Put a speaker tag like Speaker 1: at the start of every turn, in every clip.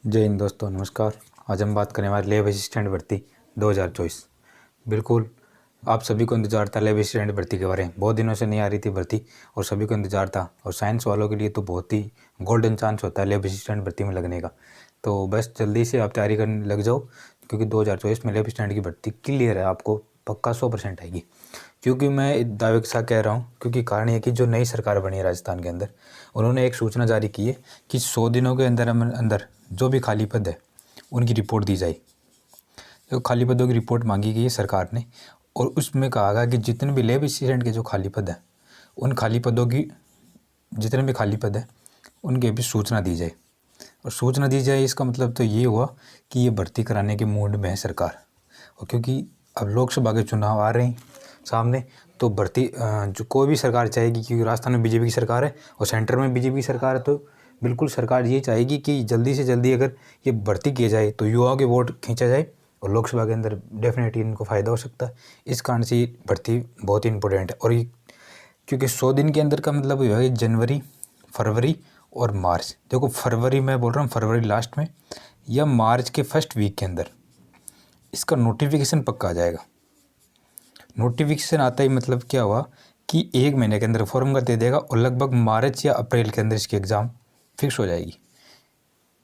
Speaker 1: जय हिंद दोस्तों, नमस्कार। आज हम बात करें हमारे लैब असिस्टेंट भर्ती 2024। बिल्कुल आप सभी को इंतजार था लैब असिस्टेंट भर्ती के बारे में। बहुत दिनों से नहीं आ रही थी भर्ती और सभी को इंतजार था, और साइंस वालों के लिए तो बहुत ही गोल्डन चांस होता है लैब असिस्टेंट भर्ती में लगने का। तो बस जल्दी से आप तैयारी करने लग जाओ, क्योंकि 2024 में लैब असिस्टेंट की भर्ती क्लियर है, आपको पक्का 100% आएगी। क्योंकि मैं दावे के साथ कह रहा हूँ, क्योंकि कारण ये कि जो नई सरकार बनी है राजस्थान के अंदर, उन्होंने एक सूचना जारी की है कि 100 दिनों के अंदर अंदर जो भी खाली पद है उनकी रिपोर्ट दी जाए। तो खाली पदों की रिपोर्ट मांगी गई है सरकार ने, और उसमें कहा गया कि जितने भी लैब असिस्टेंट के जो खाली पद हैं, उन खाली पदों की जितने भी खाली पद हैं उनकी भी सूचना दी जाए। और सूचना दी जाए इसका मतलब तो ये हुआ कि ये भर्ती कराने के मूड में है सरकार। और क्योंकि अब लोकसभा के चुनाव आ रहे हैं सामने, तो भर्ती जो कोई भी सरकार चाहेगी, क्योंकि राजस्थान में बीजेपी की सरकार है और सेंटर में बीजेपी की सरकार है, तो बिल्कुल सरकार ये चाहेगी कि जल्दी से जल्दी अगर ये भर्ती किया जाए तो युवाओं के वोट खींचा जाए, और लोकसभा के अंदर डेफिनेटली इनको फ़ायदा हो सकता है। इस कारण से ये भर्ती बहुत ही इंपॉर्टेंट है। और ये क्योंकि 100 दिन के अंदर का मतलब ये है जनवरी, फरवरी और मार्च। देखो फरवरी मैं बोल रहा हूँ, फरवरी लास्ट में या मार्च के फर्स्ट वीक के अंदर इसका नोटिफिकेशन पक्का आ जाएगा। नोटिफिकेशन आता ही मतलब क्या हुआ कि 1 महीने के अंदर फॉर्म का दे देगा, और लगभग मार्च या अप्रैल के अंदर इसकी एग्ज़ाम फिक्स हो जाएगी।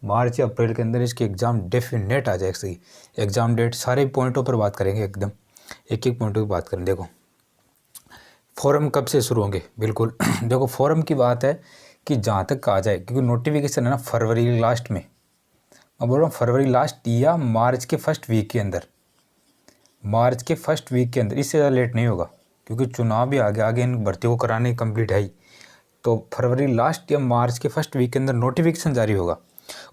Speaker 1: मार्च या अप्रैल के अंदर इसकी एग्ज़ाम डेफिनेट आ जाएगी। एग्ज़ाम डेट सारे पॉइंटों पर बात करेंगे, एकदम एक एक पॉइंटों की बात करें। देखो फॉर्म कब से शुरू होंगे, बिल्कुल देखो फॉर्म की बात है कि जहाँ तक कहा जाए, क्योंकि नोटिफिकेशन है ना फरवरी लास्ट में, मैं बोल रहा हूँ फरवरी लास्ट या मार्च के फर्स्ट वीक के अंदर, मार्च के फर्स्ट वीक के अंदर, इससे ज़्यादा लेट नहीं होगा, क्योंकि चुनाव भी आगे आगे इन भर्तियों को कराने कंप्लीट है ही। तो फरवरी लास्ट या मार्च के फर्स्ट वीक के अंदर नोटिफिकेशन जारी होगा,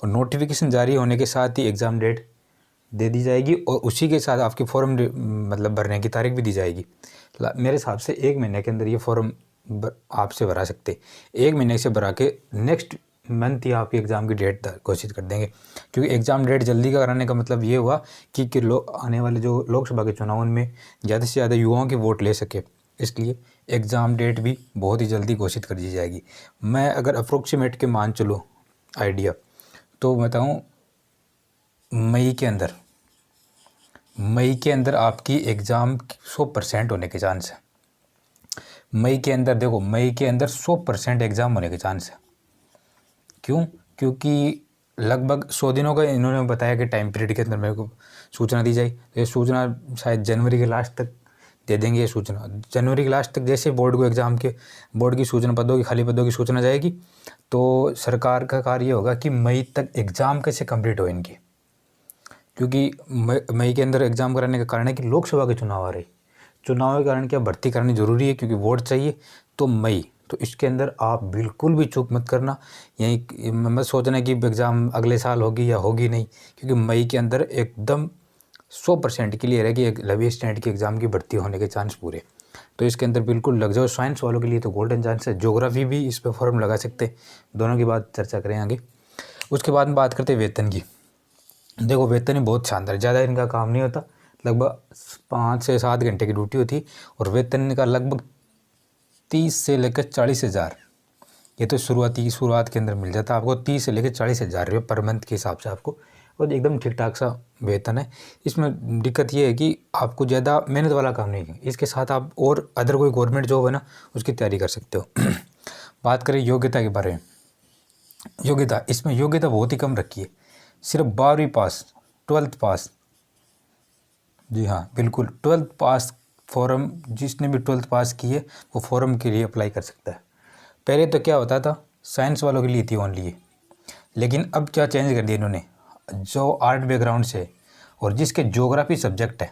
Speaker 1: और नोटिफिकेशन जारी होने के साथ ही एग्ज़ाम डेट दे दी जाएगी, और उसी के साथ आपकी फॉर्म मतलब भरने की तारीख भी दी जाएगी। मेरे हिसाब से 1 महीने के अंदर ये फॉर्म आपसे भरा सकते, 1 महीने से भरा के नेक्स्ट मंथ ही आपकी एग्ज़ाम की डेट घोषित कर देंगे। क्योंकि एग्ज़ाम डेट जल्दी का कराने का मतलब ये हुआ कि आने वाले जो लोकसभा के चुनाव उनमें ज़्यादा से ज़्यादा युवाओं के वोट ले सके, इसलिए एग्ज़ाम डेट भी बहुत ही जल्दी घोषित कर दी जाएगी। मैं अगर अप्रोक्सीमेट के मान चलूँ आइडिया, तो बताऊँ मई के अंदर आपकी एग्ज़ाम 100% होने के चांस है। मई के अंदर देखो, मई के अंदर 100% एग्ज़ाम होने के चांस है। क्यों? क्योंकि लगभग 100 दिनों का इन्होंने बताया कि टाइम पीरियड के अंदर मेरे को सूचना दी जाए। तो ये सूचना शायद जनवरी के लास्ट तक दे देंगे। ये सूचना जनवरी के लास्ट तक जैसे बोर्ड को एग्ज़ाम के बोर्ड की सूचना, पदों की खाली पदों की सूचना जाएगी, तो सरकार का कार्य होगा कि मई तक एग्ज़ाम कैसे कंप्लीट हो इनकी। क्योंकि मई के अंदर एग्ज़ाम कराने का कारण है कि लोकसभा के चुनाव आ रहे, चुनाव के कारण क्या भर्ती करानी ज़रूरी है, क्योंकि वोट चाहिए। तो मई, तो इसके अंदर आप बिल्कुल भी चूक मत करना, यही मत सोचना कि एग्ज़ाम अगले साल होगी या होगी नहीं, क्योंकि मई के अंदर एकदम 100% क्लियर है कि एक लैब असिस्टेंट की एग्ज़ाम की भर्ती होने के चांस पूरे। तो इसके अंदर बिल्कुल लग जाओ। साइंस वालों के लिए तो गोल्डन चांस है, ज्योग्राफी भी इस पर फॉर्म लगा सकते, दोनों की बात चर्चा करें आगे। उसके बाद में बात करते हैं वेतन की। देखो वेतन ही बहुत शानदार, ज़्यादा इनका काम नहीं होता, लगभग 5 से 7 घंटे की ड्यूटी होती है, और वेतन का लगभग 30 से लेकर 40 हज़ार। ये तो शुरुआत के अंदर मिल जाता है आपको 30 से लेकर 40 हज़ार रुपये पर मंथ के हिसाब से आपको, और एकदम ठीक ठाक सा वेतन है। इसमें दिक्कत ये है कि आपको ज़्यादा मेहनत वाला काम नहीं है, इसके साथ आप और अदर कोई गवर्नमेंट जॉब है ना उसकी तैयारी कर सकते हो। बात करें योग्यता के बारे में, योग्यता, इसमें योग्यता बहुत ही कम रखी है, सिर्फ 12वीं पास, 12th पास। जी हाँ बिल्कुल, 12th पास फॉर्म, जिसने भी 12th पास की है वो फॉर्म के लिए अप्लाई कर सकता है। पहले तो क्या होता था, साइंस वालों के लिए थी ओनली ये, लेकिन अब क्या चेंज कर दिया इन्होंने, जो आर्ट बैकग्राउंड से और जिसके ज्योग्राफी सब्जेक्ट है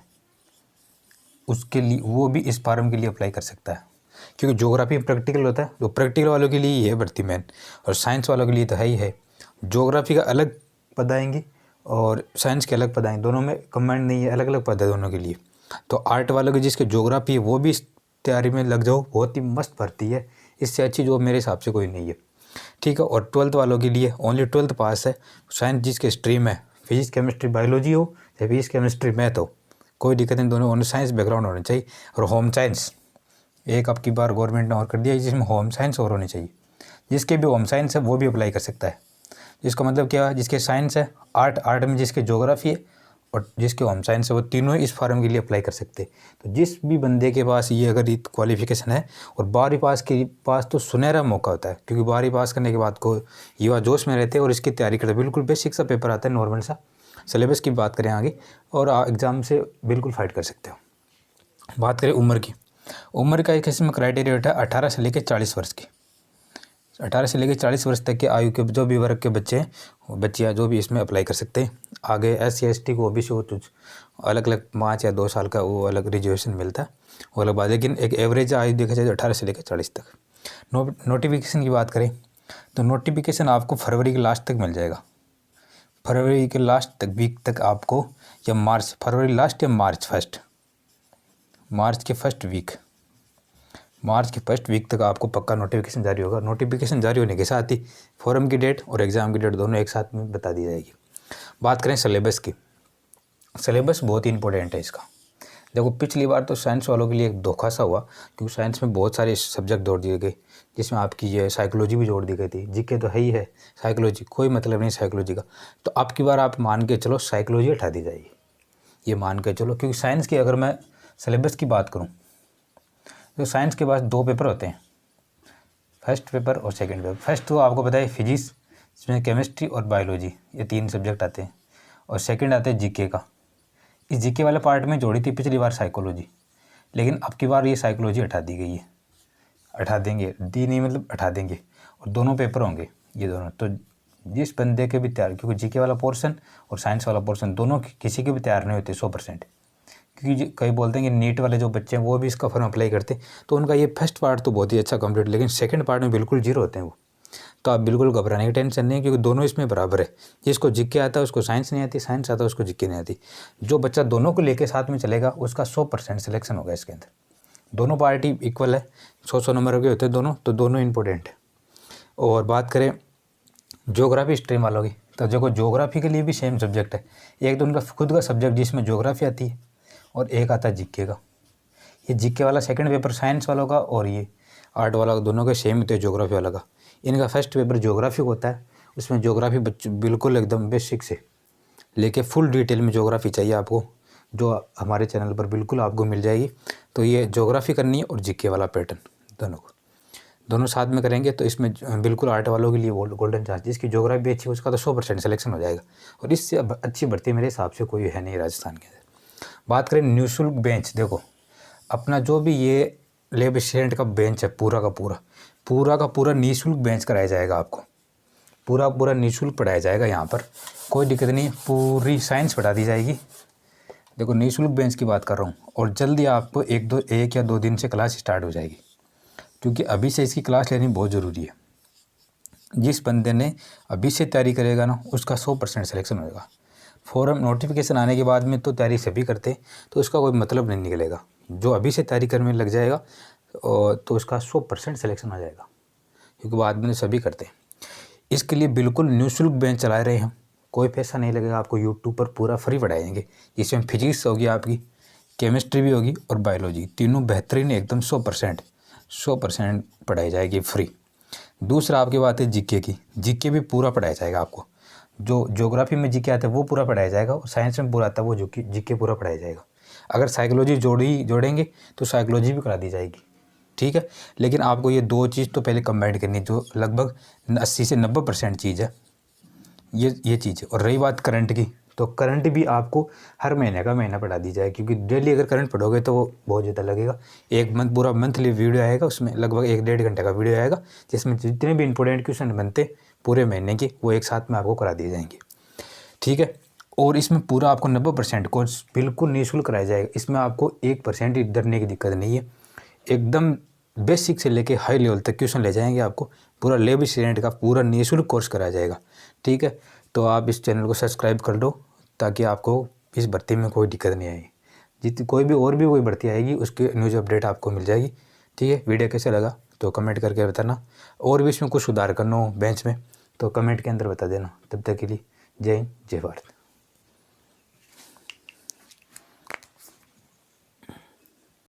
Speaker 1: उसके लिए वो भी इस फॉर्म के लिए अप्लाई कर सकता है। क्योंकि ज्योग्राफी प्रैक्टिकल होता है, तो प्रैक्टिकल वालों के लिए ही है भर्ती मेन, और साइंस वालों के लिए तो है ही है। ज्योग्राफी का अलग पद आएंगे और साइंस के अलग पद आएंगे, दोनों में कम्बाइंड नहीं है, अलग अलग पद है दोनों के लिए। तो आर्ट वालों की जिसके ज्योग्राफी है वो भी इस तैयारी में लग जाओ, बहुत ही मस्त भर्ती है, इससे अच्छी जॉब मेरे हिसाब से कोई नहीं है। ठीक है, और 12th वालों के लिए ओनली 12th पास है, साइंस जिसके स्ट्रीम है, फिजिक्स केमिस्ट्री बायोलॉजी हो या फिजिक्स केमिस्ट्री मैथ हो, कोई दिक्कत नहीं, दोनों ओनली साइंस बैकग्राउंड होना चाहिए। और होम साइंस एक अब की बार गवर्नमेंट ने और कर दिया, जिसमें होम साइंस और होनी चाहिए, जिसके भी होम साइंस है वो भी अप्लाई कर सकता है। इसका मतलब क्या है, जिसके साइंस है, आर्ट में जिसके ज्योग्राफी है और जिसके होम साइंस है, वो तीनों ही इस फॉर्म के लिए अप्लाई कर सकते हैं। तो जिस भी बंदे के पास ये अगर ये क्वालिफिकेशन है, और 12वीं पास के पास तो सुनहरा मौका होता है, क्योंकि 12वीं पास करने के बाद को युवा जोश में रहते हैं और इसकी तैयारी करते हैं। बिल्कुल बेसिक सा पेपर आता है, नॉर्मल सा। सिलेबस की बात करें आगे, और एग्ज़ाम से बिल्कुल फाइट कर सकते हो। बात करें उम्र की, उम्र का एक इसमें क्राइटेरिया होता है 18 से लेकर 40 वर्ष की। 18 से लेकर 40 वर्ष तक के आयु के जो भी वर्ग के बच्चे हैं, बच्चियाँ, जो भी इसमें अप्लाई कर सकते हैं। आगे SC ST को OBC को अलग अलग 5 या 2 साल का वो अलग रिजर्वेशन मिलता है, वो अलग बात। लेकिन एक एवरेज आयु देखा जाए तो 18 से लेकर 40 तक। नोटिफिकेशन की बात करें तो नोटिफिकेशन आपको फरवरी के लास्ट तक मिल जाएगा। फरवरी के लास्ट तक वीक तक आपको, या मार्च, फरवरी लास्ट या मार्च के फर्स्ट वीक तक आपको पक्का नोटिफिकेशन जारी होगा। नोटिफिकेशन जारी होने के साथ ही फॉरम की डेट और एग्ज़ाम की डेट दोनों एक साथ में बता दी जाएगी। बात करें सिलेबस की, सिलेबस बहुत ही इंपॉर्टेंट है इसका। देखो पिछली बार तो साइंस वालों के लिए एक धोखा सा हुआ, क्योंकि साइंस में बहुत सारे सब्जेक्ट जोड़ दिए गए, जिसमें आपकी ये साइकोलॉजी भी जोड़ दी गई थी। जीके तो है ही है, साइकोलॉजी कोई मतलब नहीं साइकोलॉजी का। तो अब की बार आप मान के चलो साइकोलॉजी हटा दी जाएगी, ये मान के चलो। क्योंकि साइंस की अगर मैं सिलेबस की बात करूँ तो साइंस के पास 2 पेपर होते हैं, फर्स्ट पेपर और सेकंड पेपर। फर्स्ट तो आपको पता है फिजिक्स, इसमें केमिस्ट्री और बायोलॉजी, ये 3 सब्जेक्ट आते हैं। और सेकंड आते हैं जीके का। इस जीके वाले पार्ट में जोड़ी थी पिछली बार साइकोलॉजी, लेकिन अब की बार ये साइकोलॉजी हटा दी गई है। हटा देंगे, दी नहीं मतलब हटा देंगे, और दोनों पेपर होंगे ये दोनों। तो जिस बंदे के भी तैयार, क्योंकि जीके वाला पोर्शन और साइंस वाला पोर्शन दोनों किसी के भी तैयार नहीं होते 100%, क्योंकि कई बोलते हैं कि नीट वाले जो बच्चे हैं वो भी इसका फॉर्म अप्लाई करते हैं, तो उनका ये फर्स्ट पार्ट तो बहुत ही अच्छा कंप्लीट, लेकिन सेकंड पार्ट में बिल्कुल जीरो होते हैं वो। तो आप बिल्कुल घबराने की टेंशन नहीं है, क्योंकि दोनों इसमें बराबर है। जिसको जीके आता है उसको साइंस नहीं आती, साइंस आता है उसको जीके नहीं आती। जो बच्चा दोनों को लेकर साथ में चलेगा उसका 100% सिलेक्शन होगा इसके अंदर। दोनों पार्टी इक्वल है, 100 नंबर के होते हैं दोनों, तो दोनों इंपॉर्टेंट है। और बात करें ज्योग्राफी स्ट्रीम वालों की, तो देखो ज्योग्राफी के लिए भी सेम सब्जेक्ट है। एक तो उनका खुद का सब्जेक्ट जिसमें ज्योग्राफी आती है, और एक आता है जीके का। ये जीके वाला सेकंड पेपर साइंस वालों का, और ये आर्ट वाला, दोनों के सेम होते हैं ज्योग्राफी वाला का। इनका फर्स्ट पेपर ज्योग्राफी होता है, उसमें ज्योग्राफी बिल्कुल एकदम बेसिक से लेके फुल डिटेल में ज्योग्राफी चाहिए आपको, जो हमारे चैनल पर बिल्कुल आपको मिल जाएगी। तो ये ज्योग्राफी करनी है और जीके वाला पैटर्न दोनों साथ में करेंगे, तो इसमें बिल्कुल आर्ट वालों के लिए गोल्डन चांस। जिसकी ज्योग्राफी अच्छी है उसका तो 100% सिलेक्शन हो जाएगा, और इससे अच्छी भर्ती मेरे हिसाब से कोई है नहीं राजस्थान के अंदर। बात करें निःशुल्क बेंच, देखो अपना जो भी ये लेब असिस्टेंट का बेंच है पूरा का पूरा निःशुल्क बेंच कराया जाएगा आपको। पूरा निःशुल्क पढ़ाया जाएगा यहाँ पर, कोई दिक्कत नहीं। पूरी साइंस पढ़ा दी जाएगी। देखो निःशुल्क बेंच की बात कर रहा हूँ, और जल्दी आपको 1 या 2 दिन से क्लास स्टार्ट हो जाएगी, क्योंकि अभी से इसकी क्लास लेनी बहुत ज़रूरी है। जिस बंदे ने अभी से तैयारी करेगा ना, उसका 100% सिलेक्शन होगा। फॉरम नोटिफिकेशन आने के बाद में तो तैयारी सभी करते, तो उसका कोई मतलब नहीं निकलेगा। जो अभी से तैयारी करने में लग जाएगा तो उसका 100% सिलेक्शन हो जाएगा, क्योंकि बाद में सभी करते हैं। इसके लिए बिल्कुल निःशुल्क बेंच चला रहे हैं, कोई पैसा नहीं लगेगा आपको। यूट्यूब पर पूरा फ्री पढ़ाएंगे, जिसमें फिजिक्स होगी आपकी, केमिस्ट्री भी होगी और बायोलॉजी, तीनों बेहतरीन एकदम 100% पढ़ाई जाएगी फ्री। दूसरा आपकी बात है जीके की, जीके भी पूरा पढ़ाया जाएगा आपको। जो ज्योग्राफी में जीके आता है वो पूरा पढ़ाया जाएगा, और साइंस में पूरा आता है वो जीके पूरा पढ़ाया जाएगा। अगर साइकोलॉजी जोड़ेंगे तो साइकोलॉजी भी करा दी जाएगी, ठीक है। लेकिन आपको ये 2 चीज़ तो पहले कंबाइन करनी है, जो लगभग 80 से 90% चीज़ है ये चीज़ है। और रही बात करंट की, तो करंट भी आपको हर महीने का महीना पढ़ा दी जाए, क्योंकि डेली अगर करंट पढ़ोगे तो वो बहुत ज़्यादा लगेगा। एक पूरा मंथली वीडियो आएगा, उसमें लगभग 1-1.5 घंटे का वीडियो आएगा, जिसमें जितने भी इंपॉर्टेंट क्वेश्चन बनते पूरे महीने के, वो एक साथ में आपको करा दिए जाएंगे, ठीक है। और इसमें पूरा आपको 90% कोर्स बिल्कुल निःशुल्क कराया जाएगा। इसमें आपको 1% ही डरने की दिक्कत नहीं है। एकदम बेसिक से लेके हाई लेवल तक क्वेश्चन ले जाएंगे आपको। पूरा लेब स्टूडेंट का पूरा निःशुल्क कोर्स कराया जाएगा, ठीक है। तो आप इस चैनल को सब्सक्राइब कर दो, ताकि आपको इस भर्ती में कोई दिक्कत नहीं आएगी। जितनी कोई भर्ती आएगी उसकी न्यूज़ अपडेट आपको मिल जाएगी, ठीक है। वीडियो कैसे लगा तो कमेंट करके बताना, और भी इसमें कुछ सुधार करना हो बेंच में तो कमेंट के अंदर बता देना। तब तक के लिए जय हिंद, जय भारत।